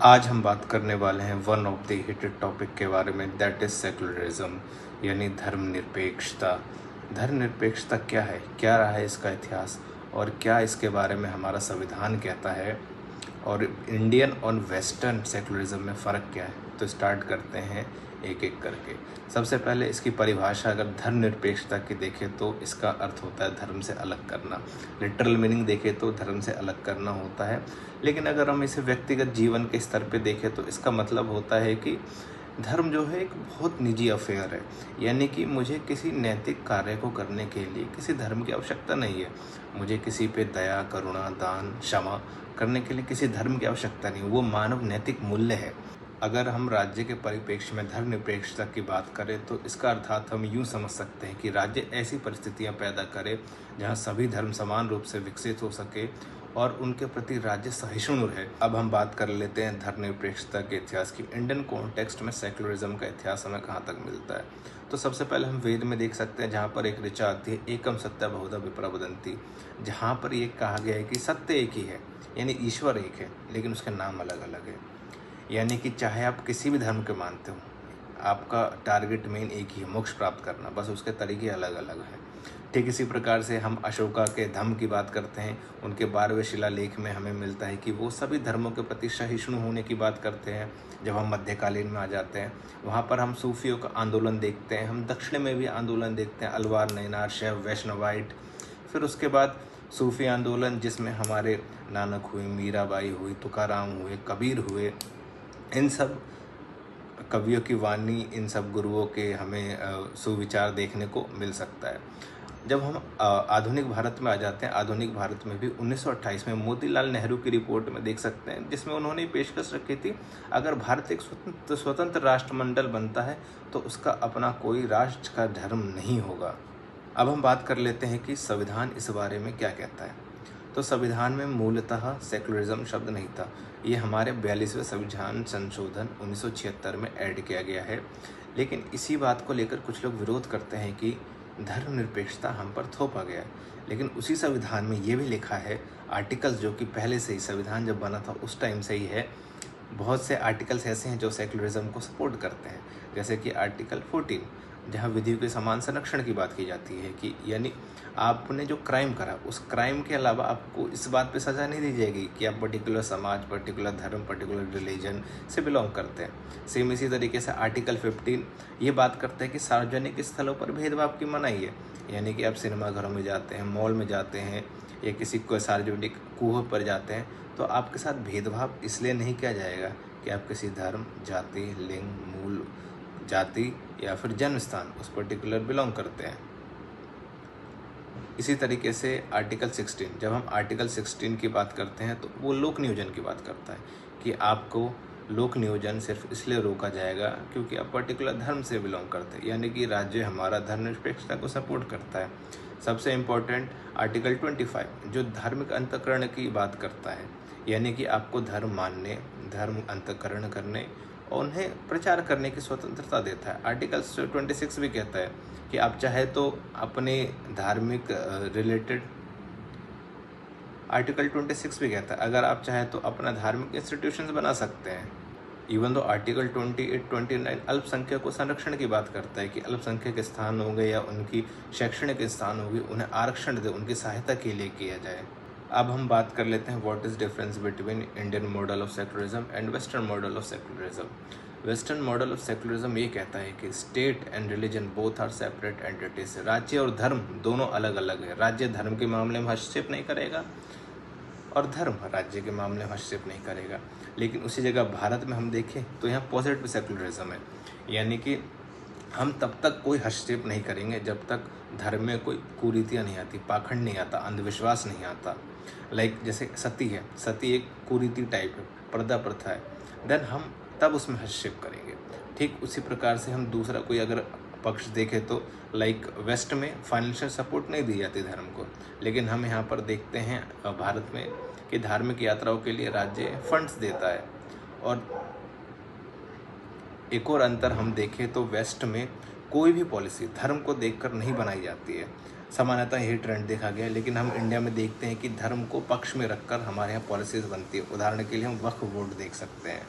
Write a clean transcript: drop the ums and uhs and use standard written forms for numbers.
आज हम बात करने वाले हैं one of the heated topic के बारे में, दैट इज़ सेकुलरिज्म, यानी धर्मनिरपेक्षता। धर्मनिरपेक्षता क्या है, क्या रहा है इसका इतिहास, और क्या इसके बारे में हमारा संविधान कहता है, और इंडियन और वेस्टर्न सेकुलरिज्म में फ़र्क क्या है। तो स्टार्ट करते हैं एक एक करके। सबसे पहले इसकी परिभाषा अगर धर्मनिरपेक्षता की देखें तो इसका अर्थ होता है धर्म से अलग करना। लिटरल मीनिंग देखें तो धर्म से अलग करना होता है, लेकिन अगर हम इसे व्यक्तिगत जीवन के स्तर पे देखें तो इसका मतलब होता है कि धर्म जो है एक बहुत निजी अफेयर है, यानी कि मुझे किसी नैतिक कार्य को करने के लिए किसी धर्म की आवश्यकता नहीं है। मुझे किसी पे दया, करुणा, दान, क्षमा करने के लिए किसी धर्म की आवश्यकता नहीं, वो मानव नैतिक मूल्य है। अगर हम राज्य के परिप्रेक्ष्य में धर्मनिरपेक्षता की बात करें तो इसका अर्थात हम यूँ समझ सकते हैं कि राज्य ऐसी परिस्थितियाँ पैदा करे जहाँ सभी धर्म समान रूप से विकसित हो सके और उनके प्रति राज्य सहिष्णु रहे। अब हम बात कर लेते हैं धर्मनिरपेक्षता के इतिहास की। इंडियन कॉन्टेक्स्ट में सेकुलरिज्म का इतिहास हमें कहाँ तक मिलता है, तो सबसे पहले हम वेद में देख सकते हैं, जहाँ पर एक ऋचा आती है, एकम सत्य बहुधा विप्रा वदन्ति, जहाँ पर ये कहा गया है कि सत्य एक ही है, यानी ईश्वर एक है, लेकिन उसके नाम अलग अलग है। यानी कि चाहे आप किसी भी धर्म के मानते हो, आपका टारगेट मेन एक ही है, मोक्ष प्राप्त करना, बस उसके तरीके अलग अलग हैं। ठीक इसी प्रकार से हम अशोका के धम्म की बात करते हैं, उनके 12वें शिलालेख में हमें मिलता है कि वो सभी धर्मों के प्रति सहिष्णु होने की बात करते हैं। जब हम मध्यकालीन में आ जाते हैं, वहाँ पर हम सूफियों का आंदोलन देखते हैं, हम दक्षिण में भी आंदोलन देखते हैं, अलवार, नैनार, शैव, वैष्णवाइट। फिर उसके बाद सूफी आंदोलन जिसमें हमारे नानक हुए, मीराबाई हुई, तुकाराम हुए, कबीर हुए, इन सब कवियों की वाणी, इन सब गुरुओं के हमें सुविचार देखने को मिल सकता है। जब हम आधुनिक भारत में आ जाते हैं, आधुनिक भारत में भी 1928 में मोतीलाल नेहरू की रिपोर्ट में देख सकते हैं, जिसमें उन्होंने पेशकश रखी थी, अगर भारत एक स्वतंत्र राष्ट्रमंडल बनता है तो उसका अपना कोई राष्ट्र का धर्म नहीं होगा। अब हम बात कर लेते हैं कि संविधान इस बारे में क्या कहता है। तो संविधान में मूलतः सेकुलरिज्म शब्द नहीं था, ये हमारे 42वें संविधान संशोधन 1976 में ऐड किया गया है। लेकिन इसी बात को लेकर कुछ लोग विरोध करते हैं कि धर्मनिरपेक्षता हम पर थोपा गया है। लेकिन उसी संविधान में ये भी लिखा है, आर्टिकल्स जो कि पहले से ही संविधान जब बना था उस टाइम से ही है, बहुत से आर्टिकल्स ऐसे हैं जो सेकुलरिज्म को सपोर्ट करते हैं। जैसे कि आर्टिकल 14, जहाँ विधियों के समान संरक्षण की बात की जाती है कि यानी आपने जो क्राइम करा उस क्राइम के अलावा आपको इस बात पे सज़ा नहीं दी जाएगी कि आप पर्टिकुलर समाज, पर्टिकुलर धर्म, पर्टिकुलर रिलीजन से बिलोंग करते हैं। सेम इसी तरीके से आर्टिकल 15 ये बात करता है कि सार्वजनिक स्थलों पर भेदभाव की मनाही है, यानी कि आप सिनेमा घरों में जाते हैं, मॉल में जाते हैं, या किसी को सार्वजनिक कुओं पर जाते हैं तो आपके साथ भेदभाव इसलिए नहीं किया जाएगा कि आप किसी धर्म, जाति, लिंग, मूल जाति या फिर जन्म स्थान उस पर्टिकुलर बिलोंग करते हैं। इसी तरीके से आर्टिकल 16, जब हम आर्टिकल 16 की बात करते हैं तो वो लोक नियोजन की बात करता है कि आपको लोक नियोजन सिर्फ इसलिए रोका जाएगा क्योंकि आप पर्टिकुलर धर्म से बिलोंग करते हैं, यानी कि राज्य हमारा धर्मनिरपेक्षता को सपोर्ट करता है। सबसे इम्पोर्टेंट आर्टिकल 25 जो धार्मिक अंतःकरण की बात करता है, यानी कि आपको धर्म मानने, धर्म अंतःकरण करने और उन्हें प्रचार करने की स्वतंत्रता देता है। आर्टिकल 26 भी कहता है कि आप चाहे तो अपने धार्मिक रिलेटेड, आर्टिकल 26 भी कहता है अगर आप चाहे तो अपना धार्मिक इंस्टीट्यूशंस बना सकते हैं। इवन दो आर्टिकल 28, 29 अल्पसंख्यकों संरक्षण की बात करता है कि अल्पसंख्यक स्थान हो गए या उनकी शैक्षणिक स्थान होगी, उन्हें आरक्षण दे, उनकी सहायता के लिए किया जाए। अब हम बात कर लेते हैं what is difference between Indian model of secularism and western model of secularism. Western model of secularism ये कहता है कि state and religion both are separate entities. राज्य और धर्म दोनों अलग अलग है। राज्य धर्म के मामले में हस्तक्षेप नहीं करेगा और धर्म राज्य के मामले में हस्तक्षेप नहीं करेगा। लेकिन उसी जगह भारत में हम देखें तो यहाँ पॉजिटिव सेकुलरिज्म है, यानी कि हम तब तक कोई हस्तक्षेप नहीं करेंगे जब तक धर्म में कोई कुरीतियाँ नहीं आती, पाखंड नहीं आता, अंधविश्वास नहीं आता। लाइक जैसे सती है, सती एक कुरीति टाइप है, पर्दा प्रथा है, देन हम तब उसमें हस्तक्षेप करेंगे। ठीक उसी प्रकार से हम दूसरा कोई अगर पक्ष देखें तो लाइक वेस्ट में फाइनेंशियल सपोर्ट नहीं दी जाती धर्म को, लेकिन हम यहाँ पर देखते हैं भारत में कि धार्मिक यात्राओं के लिए राज्य फंड्स देता है। और एक और अंतर हम देखें तो वेस्ट में कोई भी पॉलिसी धर्म को देखकर नहीं बनाई जाती है। सामान्यतः यही ट्रेंड देखा गया है, लेकिन हम इंडिया में देखते हैं कि धर्म को पक्ष में रखकर हमारे यहाँ पॉलिसीज़ बनती है। उदाहरण के लिए हम वक्फ बोर्ड देख सकते हैं।